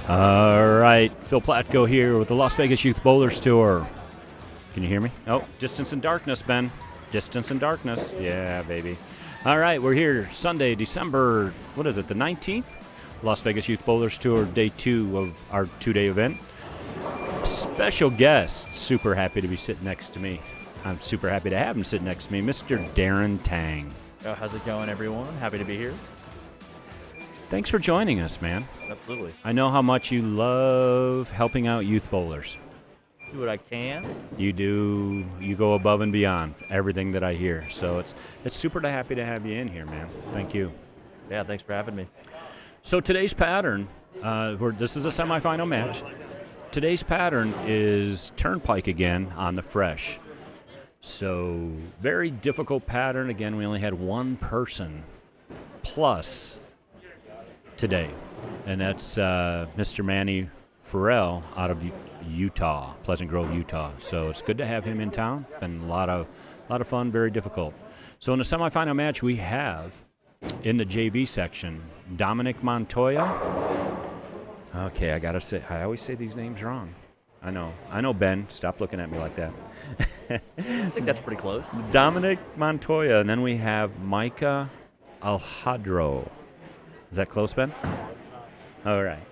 All right, Phil Platko here with the Las Vegas Youth Bowlers Tour. Can you hear me? Oh, distance and darkness, Ben. Distance and darkness. Yeah, baby. All right, we're here Sunday, December, the 19th? Las Vegas Youth Bowlers Tour, day 2 of our 2-day event. Special guest, super happy to be sitting next to me. I'm super happy to have him sitting next to me, Mr. Darren Tang. Oh, how's it going, everyone? Happy to be here. Thanks for joining us, man. Absolutely. I know how much you love helping out youth bowlers. Do what I can. You do. You go above and beyond everything that I hear. So it's super happy to have you in here, man. Thank you. Yeah, thanks for having me. So today's pattern, this is a semifinal match. Today's pattern is Turnpike again on the fresh. So very difficult pattern. Again, we only had one person plus today, and that's Mr. Manny Farrell out of Utah, Pleasant Grove, Utah. So it's good to have him in town. Been a lot of fun, very difficult. So in the semifinal match, we have in the JV section Dominic Montoya. Okay, I always say these names wrong. I know, Ben. Stop looking at me like that. I think that's pretty close. Dominic Montoya, and then we have Micah Alejado. Is that close, Ben? All right.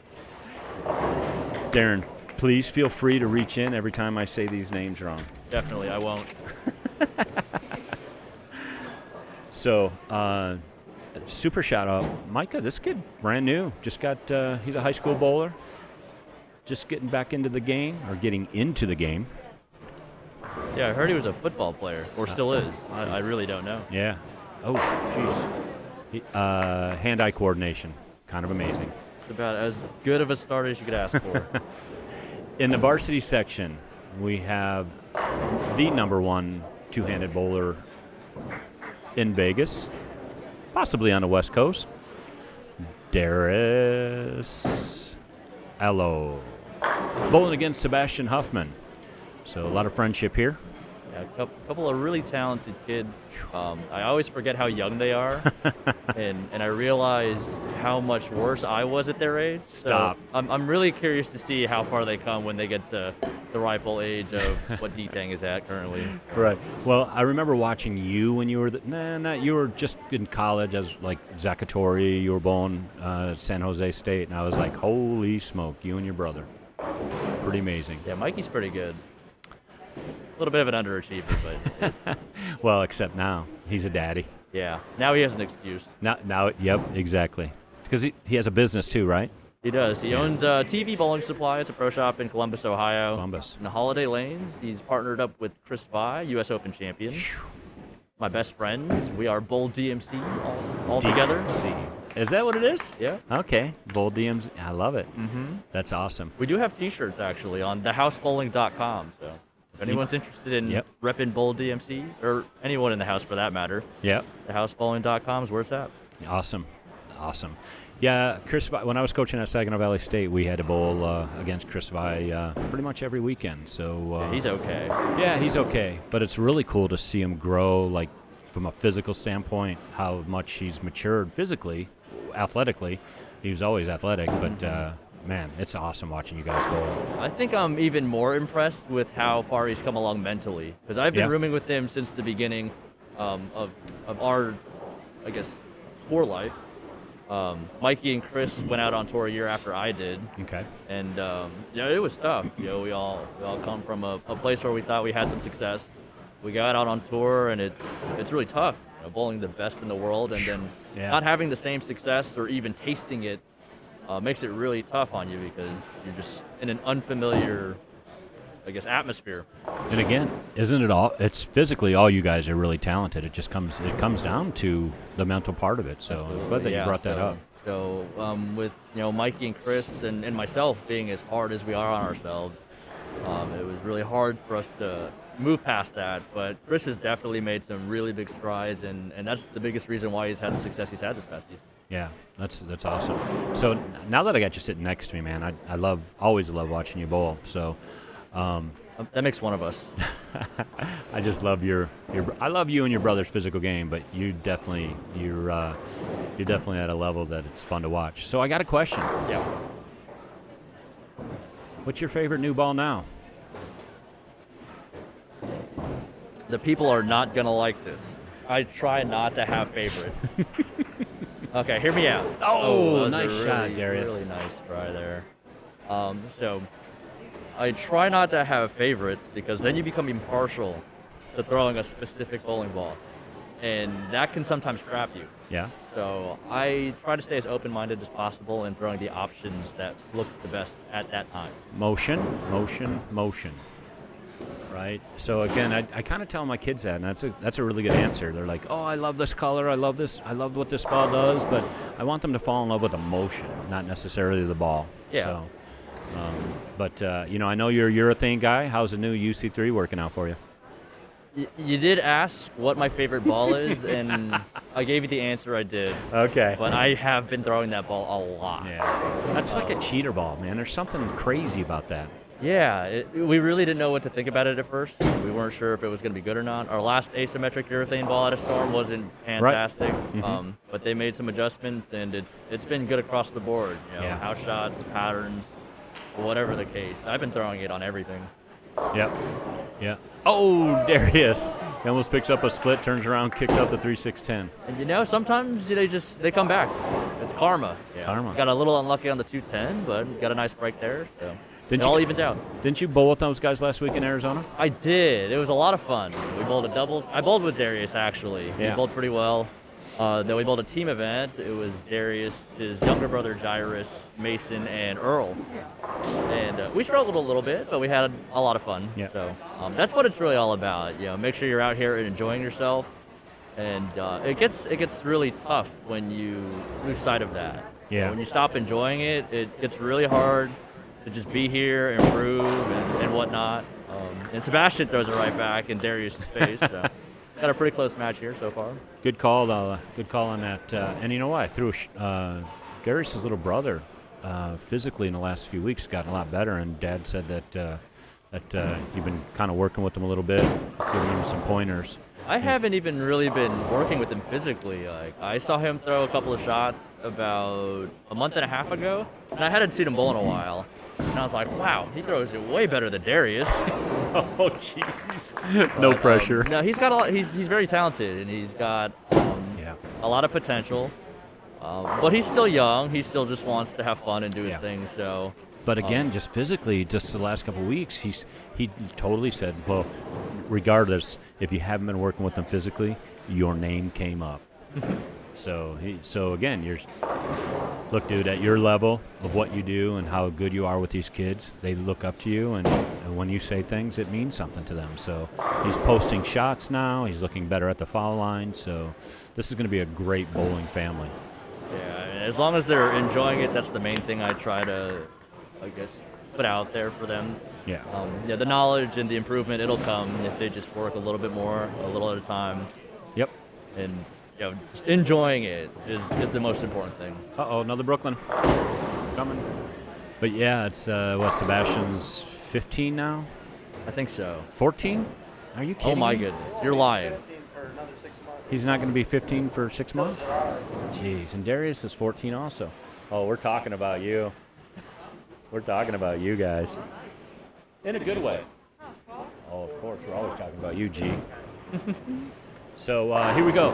Darren, please feel free to reach in every time I say these names wrong. Definitely, I won't. So, super shout out. Micah, this kid, brand new. Just got, he's a high school bowler. Just getting back into the game, or getting into the game. Yeah, I heard he was a football player, or still is. I really don't know. Yeah. Oh, jeez. Hand-eye coordination, kind of amazing. It's about as good of a start as you could ask for. In the varsity section, we have the number one two-handed bowler in Vegas, possibly on the West Coast, Daryus. Bowling against Sebastian Huffman. So a lot of friendship here. Yeah, a couple of really talented kids. I always forget how young they are, and I realize how much worse I was at their age. Stop. So I'm really curious to see how far they come when they get to the ripe old age of what D-Tang is at currently. Right. Well, I remember watching you when you were you were just in college as like Zachatori. You were bowling San Jose State, and I was like, holy smoke, you and your brother. Pretty amazing. Yeah, Mikey's pretty good. A little bit of an underachiever, but well, except now he's a daddy. Yeah, now he has an excuse. Now, yep, exactly. Because he has a business too, right? He does. He owns TV Bowling Supply. It's a pro shop in Columbus, Ohio. Columbus. In the Holiday Lanes. He's partnered up with Chris Vi, U.S. Open champion. My best friends. We are Bowl DMC all together. DMC. Is that what it is? Yeah. Okay. Bowl DMC. I love it. Mm-hmm. That's awesome. We do have T-shirts actually on thehousebowling.com. So if anyone's interested in repping Bowl DMC, or anyone in the house for that matter, thehousebowling.com is where it's at. Awesome. Yeah, Chris Vi, when I was coaching at Saginaw Valley State, we had to bowl against Chris Vi pretty much every weekend. So yeah, he's okay. Yeah, he's okay. But it's really cool to see him grow, like from a physical standpoint, how much he's matured physically, athletically. He was always athletic, but man, it's awesome watching you guys bowl. I think I'm even more impressed with how far he's come along mentally, because I've been rooming with him since the beginning of our, I guess, tour life. Mikey and Chris went out on tour a year after I did. Okay. And it was tough. We all come from a place where we thought we had some success. We got out on tour, and it's really tough. Bowling the best in the world, and then not having the same success or even tasting it makes it really tough on you, because you're just in an unfamiliar, I guess, atmosphere. And again, isn't it all? It's physically all you guys are really talented. It just comes down to the mental part of it. So Absolutely. I'm glad that you brought that up. So with Mikey and Chris and myself being as hard as we are on ourselves, it was really hard for us to move past that. But Chris has definitely made some really big strides, and that's the biggest reason why he's had the success he's had this past season. Yeah, that's awesome. So now that I got you sitting next to me, man, I always love watching you bowl. So that makes one of us. I just love I love you and your brother's physical game, but you're definitely at a level that it's fun to watch. So I got a question. Yeah. What's your favorite new ball now? The people are not going to like this. I try not to have favorites. Okay, hear me out. Oh, nice shot, Daryus. Really nice try there. So I try not to have favorites because then you become impartial to throwing a specific bowling ball. And that can sometimes trap you. Yeah. So I try to stay as open-minded as possible and throwing the options that look the best at that time. Motion, motion, motion. Right. So again, I kind of tell my kids that, and that's a really good answer. They're like, "Oh, I love this color. I love this. I love what this ball does." But I want them to fall in love with the motion, not necessarily the ball. Yeah. So, but I know you're a urethane guy. How's the new UC3 working out for you? You did ask what my favorite ball is, and I gave you the answer I did. Okay. But I have been throwing that ball a lot. Yeah. That's like a cheater ball, man. There's something crazy about that. Yeah, we really didn't know what to think about it at first. We weren't sure if it was going to be good or not. Our last asymmetric urethane ball at a Storm wasn't fantastic, Right. Mm-hmm. But they made some adjustments, and it's been good across the board. Yeah. House shots, patterns, whatever the case. I've been throwing it on everything. Yep. Yeah. Oh, Daryus. He almost picks up a split, turns around, kicks out the 3-6-10. And sometimes they come back. It's karma. Yeah. Karma. Got a little unlucky on the 210, but got a nice break there. So. It all evens out. Didn't you bowl with those guys last week in Arizona? I did. It was a lot of fun. We bowled a doubles. I bowled with Daryus, actually. Yeah. We bowled pretty well. Then we bowled a team event. It was Daryus, his younger brother Jairus, Mason, and Earl. And we struggled a little bit, but we had a lot of fun. Yeah. So that's what it's really all about. Make sure you're out here and enjoying yourself. And it gets really tough when you lose sight of that. Yeah. When you stop enjoying it, it gets really hard to just be here, improve, and whatnot. And Sebastian throws it right back in Daryus' face. So got a pretty close match here so far. Good call on that. And you know what? I threw Darius' little brother physically in the last few weeks gotten a lot better, and Dad said that you've been kind of working with him a little bit, giving him some pointers. I haven't even really been working with him physically. Like, I saw him throw a couple of shots about a month and a half ago, and I hadn't seen him bowl in a while. And I was like, wow, he throws it way better than Daryus. Oh, jeez. No pressure. No, he's got a lot. He's very talented, and he's got a lot of potential. But he's still young. He still just wants to have fun and do his thing. So. But again, just physically, just the last couple of weeks, he totally said, well, regardless, if you haven't been working with him physically, your name came up. So again, look, dude, at your level of what you do and how good you are with these kids, they look up to you, and when you say things, it means something to them. So he's posting shots now. He's looking better at the foul line. So this is going to be a great bowling family. Yeah, as long as they're enjoying it, that's the main thing I try to, I guess, put out there for them. Yeah. The knowledge and the improvement, it'll come if they just work a little bit more, a little at a time. Yep. And just enjoying it is the most important thing. Uh-oh, another Brooklyn coming. But yeah, it's Sebastian's 15 now? I think so. 14? Are you kidding Oh my me? goodness, you're lying. He's not going to be 15 for 6 months? Jeez, and Daryus is 14 also. Oh, we're talking about you. We're talking about you guys. In a good way. Oh, of course, we're always talking about you, G. So here we go.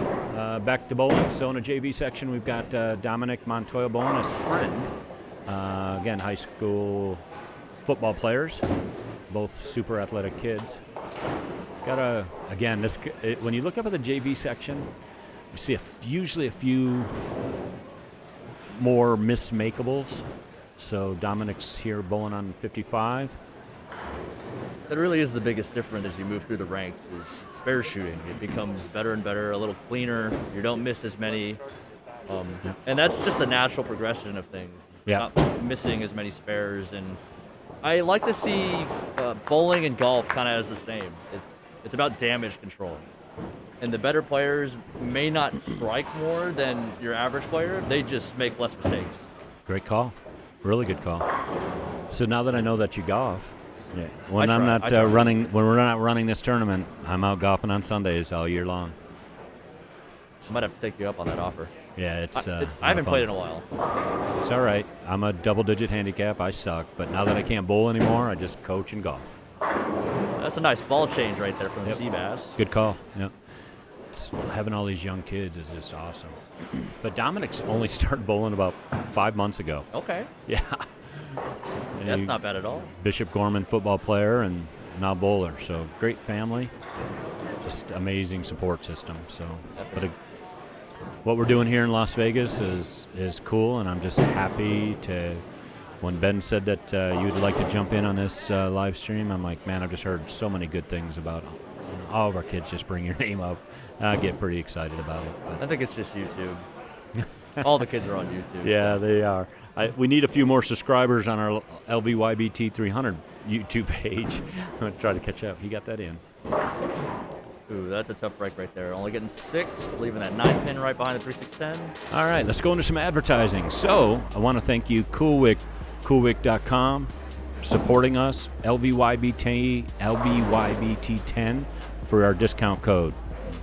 Back to bowling. So in the JV section, we've got Dominic Montoya bowling, his friend. Again, high school football players, both super athletic kids. When you look up at the JV section, you see usually a few more mismakeables. So Dominic's here bowling on 55. That really is the biggest difference as you move through the ranks is spare shooting. It becomes better and better, a little cleaner. You don't miss as many. And that's just the natural progression of things. Yeah. Not missing as many spares. And I like to see bowling and golf kind of as the same. It's about damage control. And the better players may not strike more than your average player. They just make less mistakes. Great call. Really good call. So now that I know that you golf, when we're not running this tournament, I'm out golfing on Sundays all year long. I might have to take you up on that offer. Yeah, it's. I haven't played in a while. It's all right. I'm a double-digit handicap. I suck, but now that I can't bowl anymore, I just coach and golf. That's a nice ball change right there from Seabass. Good call. Yep. Having all these young kids is just awesome. But Dominic's only started bowling about 5 months ago. Okay. Yeah. That's not bad at all. Bishop Gorman football player and now bowler. So great family. Just amazing support system. So, but what we're doing here in Las Vegas is cool, and I'm just happy to. When Ben said that you'd like to jump in on this live stream, I'm like, man, I've just heard so many good things about all of our kids. Just bring your name up. I get pretty excited about it. But. I think it's just YouTube. All the kids are on YouTube. Yeah, they are. We need a few more subscribers on our LVYBT 300 YouTube page. I'm going to try to catch up. He got that in. Ooh, that's a tough break right there. Only getting 6, leaving that 9 pin right behind the 3-6-10. All right, let's go into some advertising. So I want to thank you, coolwick.com, supporting us, LVYBT10 for our discount code.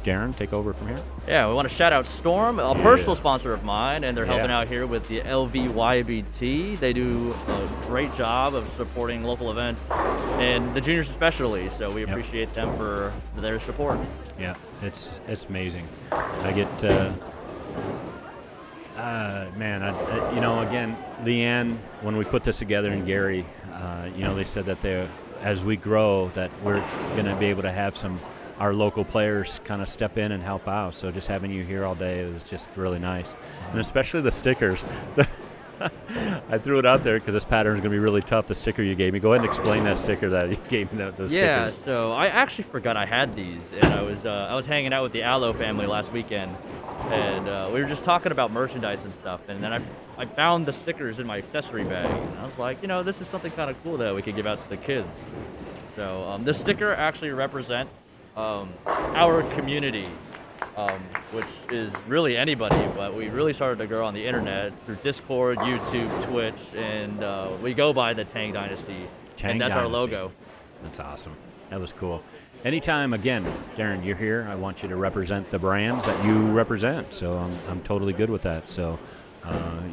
Darren, take over from here. Yeah, we want to shout out Storm, a personal sponsor of mine, and they're helping out here with the LVYBT. They do a great job of supporting local events, and the juniors especially, so we appreciate them for their support. Yeah, it's amazing. I get, again, Leanne, when we put this together, and Gary, they said that as we grow, that we're going to be able to have our local players kind of step in and help out. So just having you here all day is just really nice. And especially the stickers. I threw it out there because this pattern is going to be really tough, the sticker you gave me. Go ahead and explain that sticker that you gave me, the yeah, stickers. So I actually forgot I had these. And I was hanging out with the Allo family last weekend. And we were just talking about merchandise and stuff. And then I found the stickers in my accessory bag. And I was like, this is something kind of cool that we could give out to the kids. So this sticker actually represents our community, which is really anybody, but we really started to grow on the internet through Discord, YouTube, Twitch, and we go by the Tang Dynasty, and that's our logo. That's awesome. That was cool. Anytime, again, Darren, you're here, I want you to represent the brands that you represent, so I'm totally good with that. So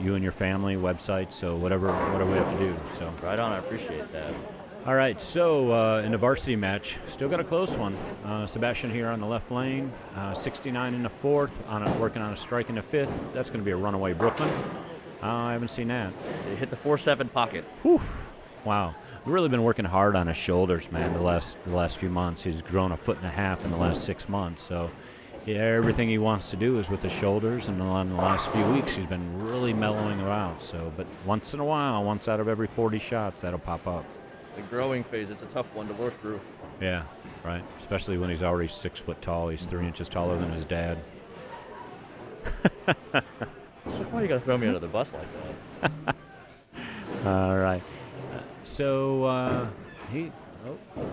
you and your family, websites, so whatever we have to do. So right on, I appreciate that. All right, so in the varsity match, still got a close one. Sebastian here on the left lane, 69 in the fourth, working on a strike in the fifth. That's going to be a runaway Brooklyn. I haven't seen that. They hit the 4-7 pocket. Whew. Wow. We've really been working hard on his shoulders, man, the last few months. He's grown 1.5 feet in the last 6 months. So yeah, everything he wants to do is with his shoulders, and in the last few weeks he's been really mellowing around. So, but once in a while, once out of every 40 shots, that'll pop up. The growing phase, it's a tough one to work through. Yeah, right. Especially when he's already 6 foot tall. He's 3 inches taller than his dad. So why you gotta throw me under the bus like that? All right.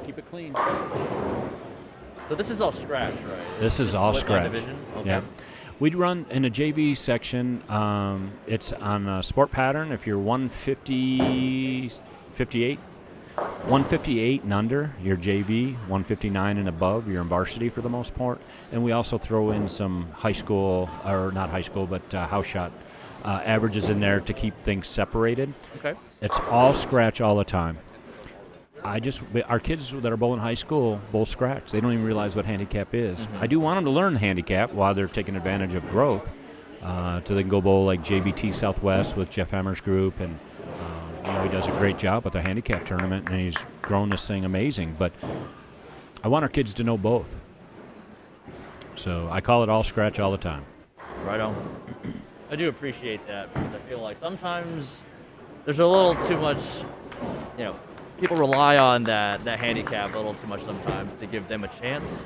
Keep it clean. So this is all scratch, right? This is all scratch. Division? Okay. Yeah. We'd run in a JV section. It's on a sport pattern. If you're 158 and under, you're JV. 159 and above, you're in varsity for the most part. And we also throw in some high school, or not high school, but house shot averages in there to keep things separated. Okay. It's all scratch all the time. Our kids that are bowling high school bowl scratch. They don't even realize what handicap is. Mm-hmm. I do want them to learn handicap while they're taking advantage of growth, so they can go bowl like JBT Southwest with Jeff Hammer's group, and he does a great job at the handicap tournament, and he's grown this thing amazing. But I want our kids to know both. So I call it all scratch all the time. Right on. I do appreciate that, because I feel like sometimes there's a little too much, people rely on that handicap a little too much sometimes to give them a chance.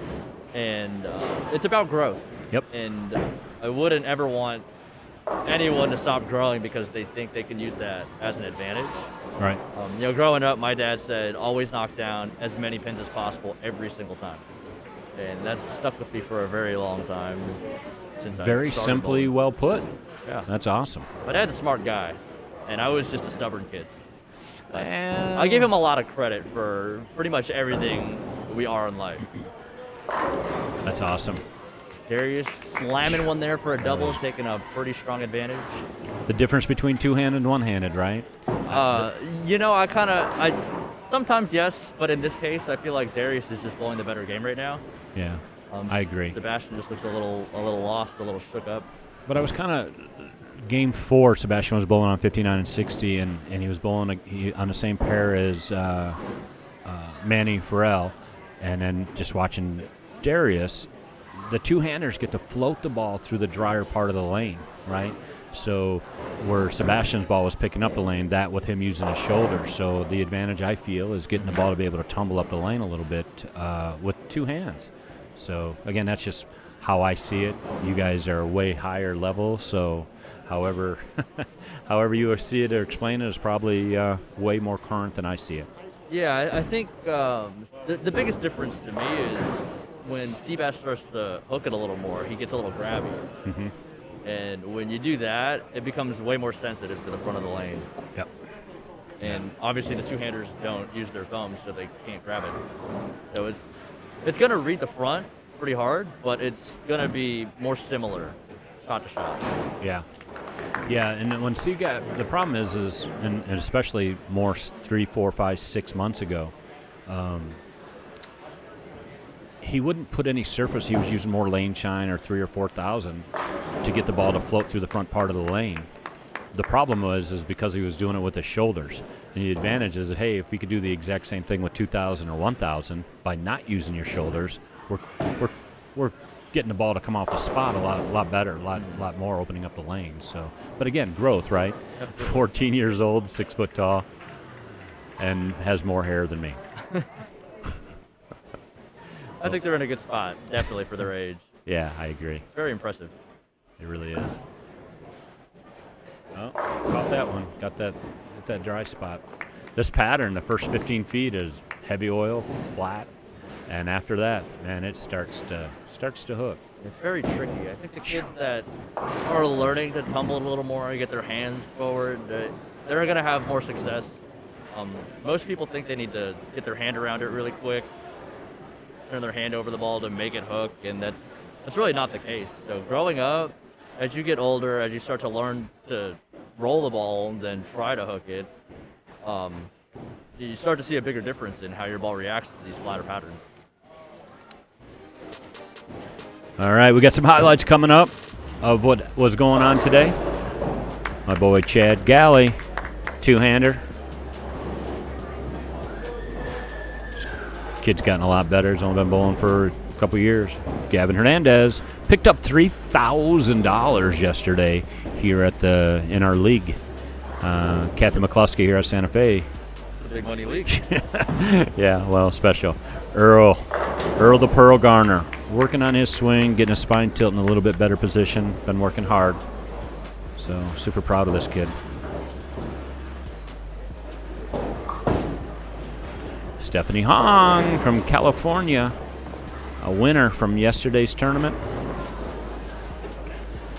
And it's about growth. Yep. And I wouldn't ever want anyone to stop growing because they think they can use that as an advantage. Right. Growing up, my dad said, always knock down as many pins as possible every single time. And that's stuck with me for a very long time. Since very simply bowling. Well put. Yeah. That's awesome. My dad's a smart guy, and I was just a stubborn kid. I give him a lot of credit for pretty much everything we are in life. That's awesome. Daryus slamming one there for a double, taking a pretty strong advantage. The difference between two-handed and one-handed, right? I sometimes yes, but in this case, I feel like Daryus is just bowling the better game right now. Yeah, I agree. Sebastian just looks a little lost, a little shook up. But I was kind of game 4. Sebastian was bowling on 59 and 60, and he was bowling on the same pair as Manny Farrell, and then just watching Daryus. The two-handers get to float the ball through the drier part of the lane, right? So where Sebastian's ball was picking up the lane, that with him using his shoulder. So the advantage, I feel, is getting the ball to be able to tumble up the lane a little bit with two hands. So, again, that's just how I see it. You guys are way higher level, so however you see it or explain it is probably way more current than I see it. Yeah, I think the biggest difference to me is when Seabass starts to hook it a little more, he gets a little grabby. Mm-hmm. And when you do that, it becomes way more sensitive to the front of the lane. Yep. And obviously the two-handers don't use their thumbs, so they can't grab it. So it's going to read the front pretty hard, but it's going to be more similar shot to shot. Yeah. Yeah, and when the problem is and especially more 3, 4, 5, 6 months ago, he wouldn't put any surface. He was using more lane shine or 3,000 or 4,000 to get the ball to float through the front part of the lane. The problem is because he was doing it with his shoulders. And the advantage is, hey, if we could do the exact same thing with 2,000 or 1,000 by not using your shoulders, we're getting the ball to come off the spot a lot better, a lot more, opening up the lane. So, but again, growth, right? 14 years old, 6 foot tall, and has more hair than me. I think they're in a good spot, definitely for their age. Yeah, I agree. It's very impressive. It really is. Oh, caught that one. Got that dry spot. This pattern, the first 15 feet is heavy oil, flat, and after that, man, it starts to hook. It's very tricky. I think the kids that are learning to tumble a little more, get their hands forward, they're going to have more success. Most people think they need to get their hand around it really quick, turn their hand over the ball to make it hook, and that's really not the case. So growing up, as you get older, as you start to learn to roll the ball and then try to hook it, you start to see a bigger difference in how your ball reacts to these flatter patterns. All right, we got some highlights coming up of what was going on today. My boy Chad Galley, two-hander. Kid's gotten a lot better. He's only been bowling for a couple years. Gavin Hernandez picked up $3,000 yesterday here in our league. Kathy McCluskey here at Santa Fe. The big money league. Yeah, well, special. Earl the Pearl Garner, working on his swing, getting his spine tilting a little bit better position. Been working hard. So super proud of this kid. Stephanie Hong from California, a winner from yesterday's tournament.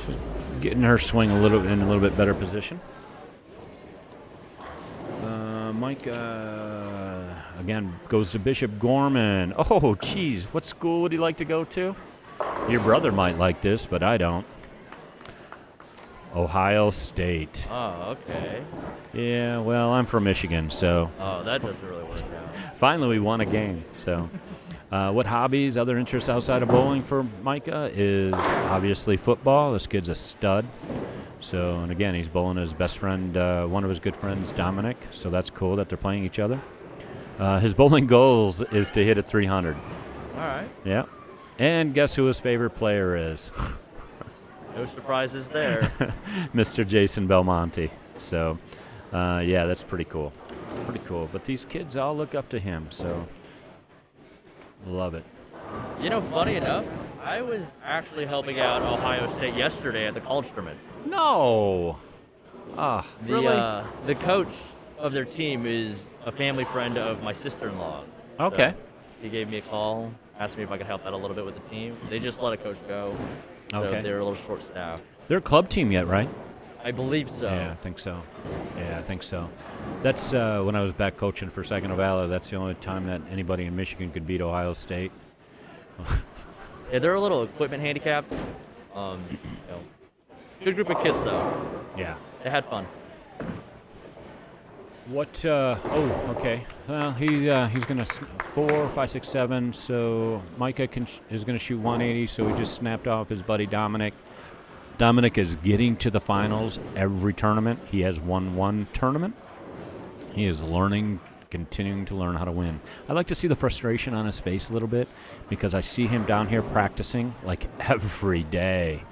She's getting her swing in a little bit better position. Micah, again, goes to Bishop Gorman. Oh, geez, what school would he like to go to? Your brother might like this, but I don't. Ohio State. Oh, okay. Yeah, well, I'm from Michigan, so. Oh, that doesn't really work out. Finally, we won a game. So, what hobbies, other interests outside of bowling for Micah is obviously football. This kid's a stud. So, and again, he's bowling his best friend, one of his good friends, Dominic. So that's cool that they're playing each other. His bowling goals is to hit a 300. All right. Yeah. And guess who his favorite player is? No surprises there. Mr. Jason Belmonte. So, yeah, that's pretty cool. Pretty cool. But these kids all look up to him, so love it. You know, funny enough, I was actually helping out Ohio State yesterday at the college tournament. No. Really? The coach of their team is a family friend of my sister-in-law. Okay. So he gave me a call, asked me if I could help out a little bit with the team. They just let a coach go. So Okay. they're a little short-staffed. They're a club team yet, right? I believe so. Yeah, I think so. That's when I was back coaching for Saginaw Valley. That's the only time that anybody in Michigan could beat Ohio State. Yeah, they're a little equipment handicapped. Good group of kids though. Yeah. They had fun. What? Okay. Well, he's gonna 4, 5, 6, 7. So Micah is gonna shoot 180. So he just snapped off his buddy Dominic. Dominic is getting to the finals every tournament. He has won one tournament. He is continuing to learn how to win. I like to see the frustration on his face a little bit because I see him down here practicing like every day.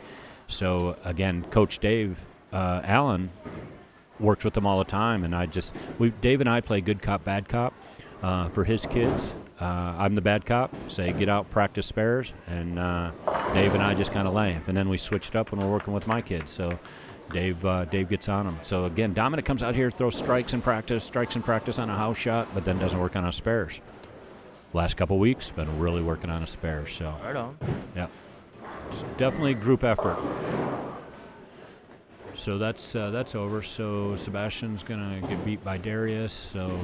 So again, Coach Dave Allen works with them all the time, and Dave and I play good cop, bad cop for his kids. I'm the bad cop, say get out, practice spares, and Dave and I just kind of laugh. And then we switched up when we're working with my kids. So Dave gets on them. So again, Dominic comes out here, throws strikes in practice on a house shot, but then doesn't work on his spares. Last couple weeks, been really working on his spares. So right on. Yeah, it's definitely a group effort. So that's over. So Sebastian's gonna get beat by Daryus. So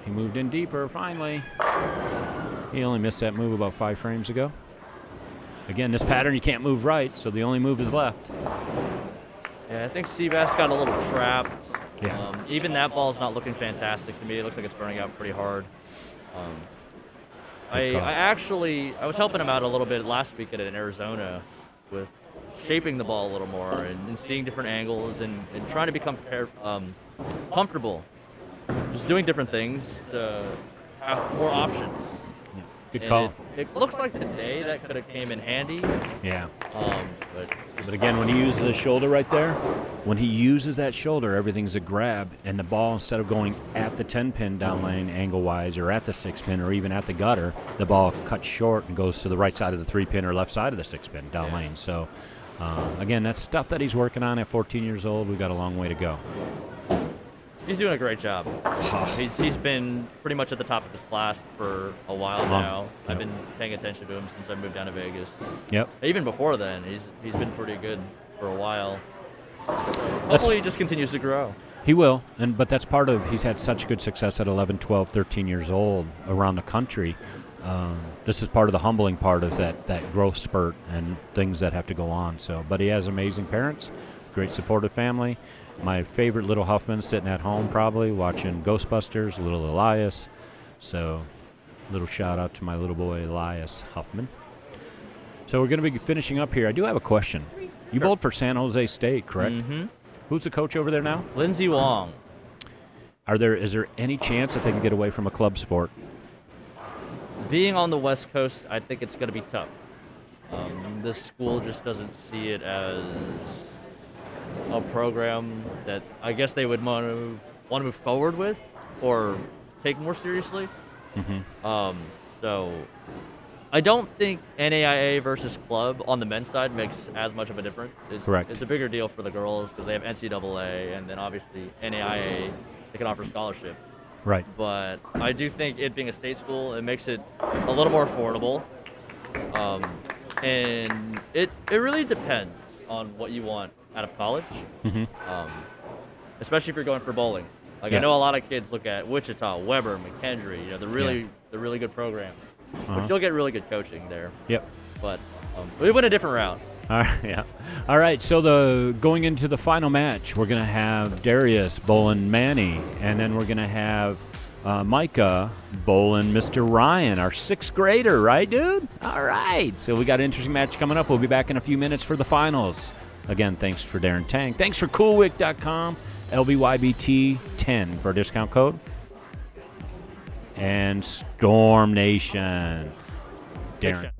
he moved in deeper finally. He only missed that move about 5 frames ago. Again, this pattern you can't move right, so the only move is left. Yeah, I think Seabass got a little trapped. Yeah. Even that ball's not looking fantastic to me. It looks like it's burning out pretty hard. I was helping him out a little bit last weekend in Arizona with shaping the ball a little more and seeing different angles and trying to become comfortable. Just doing different things to have more options. Yeah. Good call. It looks like today that could have came in handy. Yeah. But again, when he uses the shoulder right there, when he uses that shoulder, everything's a grab, and the ball, instead of going at the 10-pin down lane angle-wise or at the 6-pin or even at the gutter, the ball cuts short and goes to the right side of the 3-pin or left side of the 6-pin down lane. So, again, that's stuff that he's working on at 14 years old. We've got a long way to go. He's doing a great job. He's been pretty much at the top of his class for a while now. Yep. I've been paying attention to him since I moved down to Vegas. Yep. Even before then, he's been pretty good for a while. Hopefully he just continues to grow. He will, but that's part of, he's had such good success at 11, 12, 13 years old around the country. This is part of the humbling part of that growth spurt and things that have to go on. So, but he has amazing parents, great supportive family. My favorite little Huffman sitting at home probably watching Ghostbusters, little Elias. So little shout out to my little boy Elias Huffman. So we're going to be finishing up here. I do have a question. You bowled for San Jose State, correct? Mm-hmm. Who's the coach over there now? Lindsey Wong. Is there any chance that they can get away from a club sport? Being on the West Coast, I think it's going to be tough. This school just doesn't see it as a program that I guess they would want to move forward with or take more seriously. Mm-hmm. So I don't think NAIA versus club on the men's side makes as much of a difference. Correct. It's a bigger deal for the girls because they have NCAA and then obviously NAIA, they can offer scholarships. Right. But I do think it being a state school, it makes it a little more affordable. And it really depends on what you want out of college, especially if you're going for bowling. Like I know a lot of kids look at Wichita, Weber, McKendree, the really good programs. But you'll get really good coaching there. Yep. But we went a different route. Yeah. All right. So going into the final match, we're gonna have Daryus bowling Manny, and then we're gonna have Micah bowling Mr. Ryan, our 6th grader, right, dude? All right. So we got an interesting match coming up. We'll be back in a few minutes for the finals. Again, thanks for Darren Tang. Thanks for coolwick.com, LVYBT 10 for our discount code. And Storm Nation. Darren.